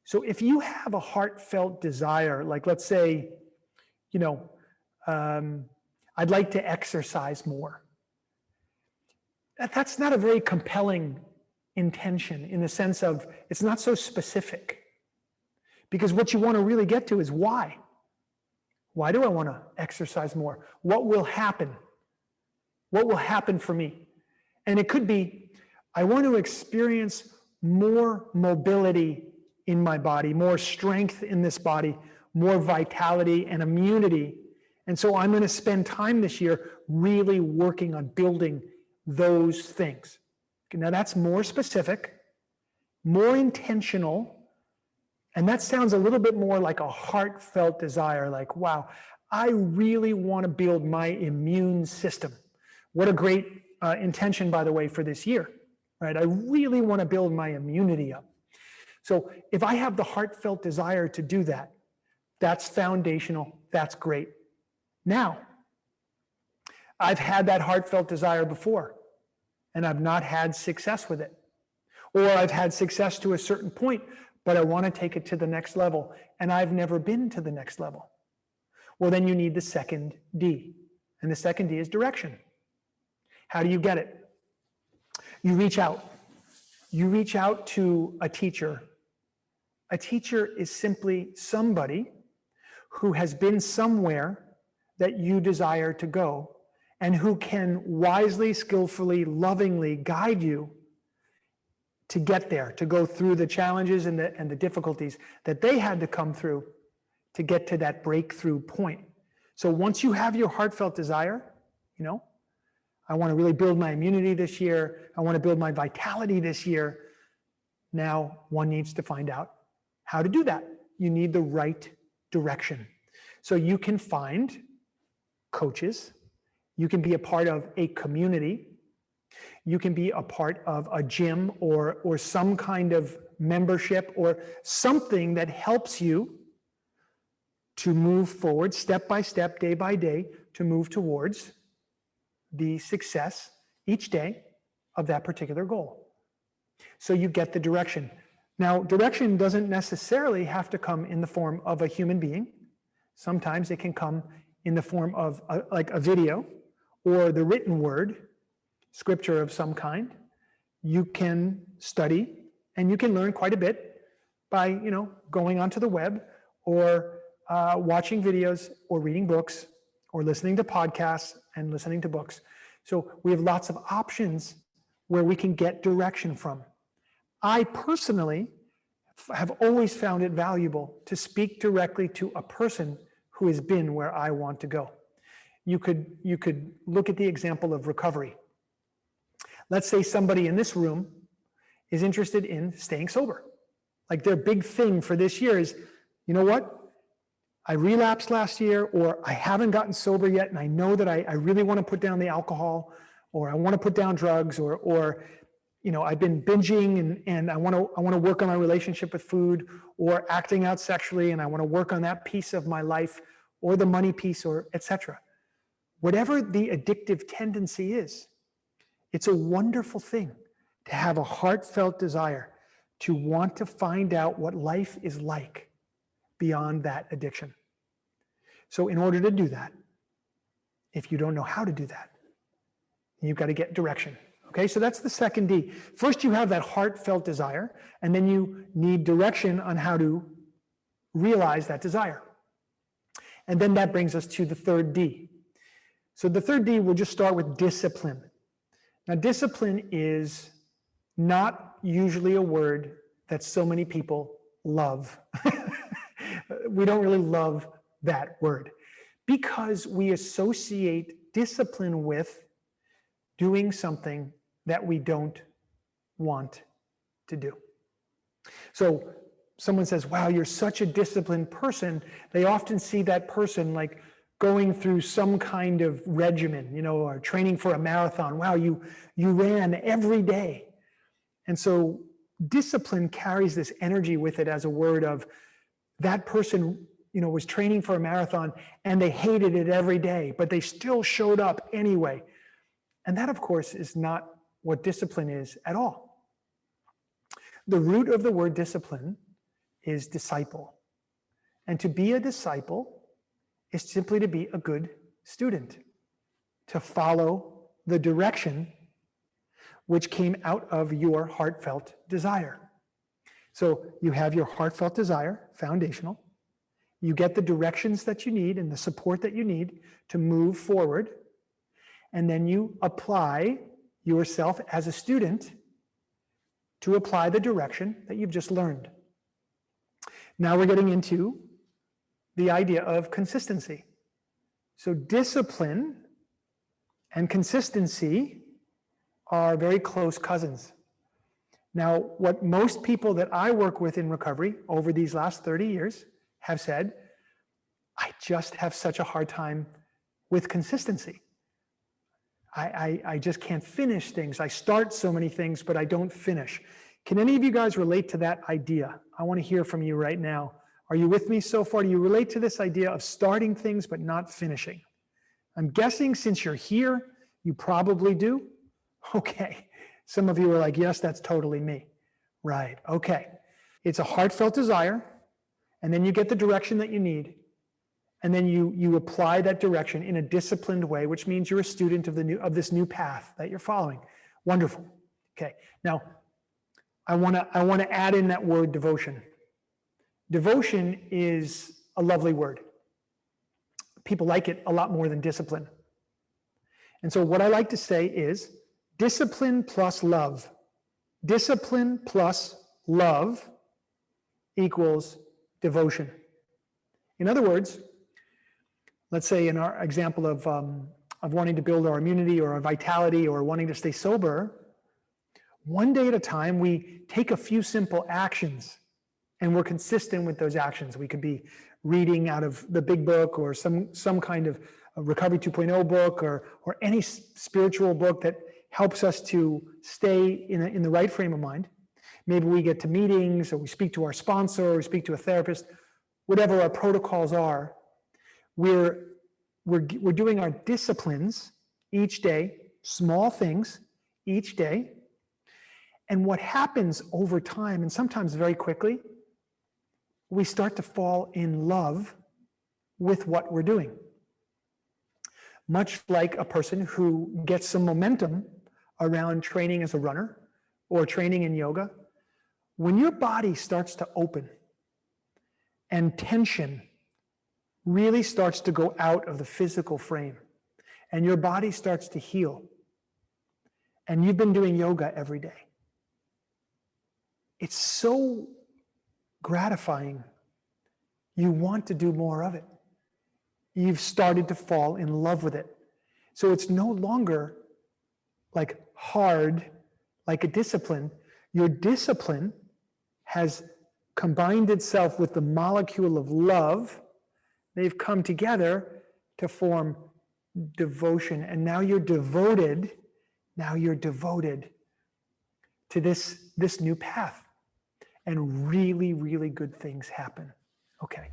So if you have a heartfelt desire, like let's say, you know, I'd like to exercise more. That's not a very compelling intention in the sense of it's not so specific. Because what you want to really get to is why. Why do I want to exercise more? What will happen? What will happen for me? And it could be, I want to experience more mobility in my body, more strength in this body, more vitality and immunity. And so I'm going to spend time this year really working on building those things. Now that's more specific, more intentional, and that sounds a little bit more like a heartfelt desire, like, wow, I really want to build my immune system. What a great intention, by the way, for this year, right? I really want to build my immunity up. So if I have the heartfelt desire to do that, that's foundational, that's great. Now, I've had that heartfelt desire before, and I've not had success with it. Or I've had success to a certain point, but I want to take it to the next level, and I've never been to the next level. Well, then you need the second D, and the second D is direction. How do you get it? You reach out. You reach out to a teacher. A teacher is simply somebody who has been somewhere that you desire to go and who can wisely, skillfully, lovingly guide you to get there, to go through the challenges and the difficulties that they had to come through to get to that breakthrough point. So once you have your heartfelt desire, you know, I want to really build my immunity this year, I want to build my vitality this year, now one needs to find out how to do that. You need the right direction. So you can find coaches, you can be a part of a community, you can be a part of a gym or some kind of membership or something that helps you to move forward step by step, day by day, to move towards the success each day of that particular goal. So you get the direction. Now, direction doesn't necessarily have to come in the form of a human being. Sometimes it can come in the form of like a video or the written word, scripture of some kind. You can study and you can learn quite a bit by, you know, going onto the web or watching videos or reading books or listening to podcasts and listening to books. So we have lots of options where we can get direction from. I personally have always found it valuable to speak directly to a person who has been where I want to go. You could look at the example of recovery. Let's say somebody in this room is interested in staying sober. Like their big thing for this year is, you know what? I relapsed last year, or I haven't gotten sober yet, and I know that I really want to put down the alcohol, or I want to put down drugs, or you know, I've been binging and I want to work on my relationship with food, or acting out sexually, and I want to work on that piece of my life, or the money piece, or etc. Whatever the addictive tendency is, it's a wonderful thing to have a heartfelt desire to want to find out what life is like beyond that addiction. So in order to do that, if you don't know how to do that, you've got to get direction. Okay, so that's the second D. First, you have that heartfelt desire, and then you need direction on how to realize that desire. And then that brings us to the third D. So the third D, we'll just start with discipline. Now, discipline is not usually a word that so many people love. We don't really love that word because we associate discipline with doing something that we don't want to do. So someone says, wow, you're such a disciplined person. They often see that person like going through some kind of regimen, you know, or training for a marathon. Wow, you ran every day. And so discipline carries this energy with it as a word of that person, you know, was training for a marathon and they hated it every day, but they still showed up anyway. And that, of course, is not what discipline is at all. The root of the word discipline is disciple. And to be a disciple is simply to be a good student, to follow the direction which came out of your heartfelt desire. So you have your heartfelt desire, foundational. You get the directions that you need and the support that you need to move forward. And then you apply yourself as a student to apply the direction that you've just learned. Now we're getting into the idea of consistency. So discipline and consistency are very close cousins. Now, what most people that I work with in recovery over these last 30 years have said, I just have such a hard time with consistency. I just can't finish things. I start so many things, but I don't finish. Can any of you guys relate to that idea? I want to hear from you right now. Are you with me so far? Do you relate to this idea of starting things but not finishing? I'm guessing since you're here, you probably do. Okay. Some of you are like, yes, that's totally me. Right. Okay. It's a heartfelt desire, and then you get the direction that you need, and then you apply that direction in a disciplined way, which means you're a student of this new path that you're following. Wonderful. Okay. Now, I want to add in that word devotion. Devotion is a lovely word. People like it a lot more than discipline. And so what I like to say is discipline plus love. Discipline plus love equals devotion. In other words, let's say in our example of wanting to build our immunity or our vitality or wanting to stay sober, one day at a time, we take a few simple actions and we're consistent with those actions. We could be reading out of the big book or some kind of Recovery 2.0 book or any spiritual book that helps us to stay in the right frame of mind. Maybe we get to meetings or we speak to our sponsor or we speak to a therapist, whatever our protocols are. We're doing our disciplines each day, small things each day. And what happens over time, and sometimes very quickly, we start to fall in love with what we're doing. Much like a person who gets some momentum around training as a runner or training in yoga, when your body starts to open and tension really starts to go out of the physical frame and your body starts to heal and you've been doing yoga every day, it's so gratifying. You want to do more of it. You've started to fall in love with it. So it's no longer like hard, like a discipline. Your discipline has combined itself with the molecule of love. They've come together to form devotion. And now you're devoted to this new path. And really, really good things happen. Okay.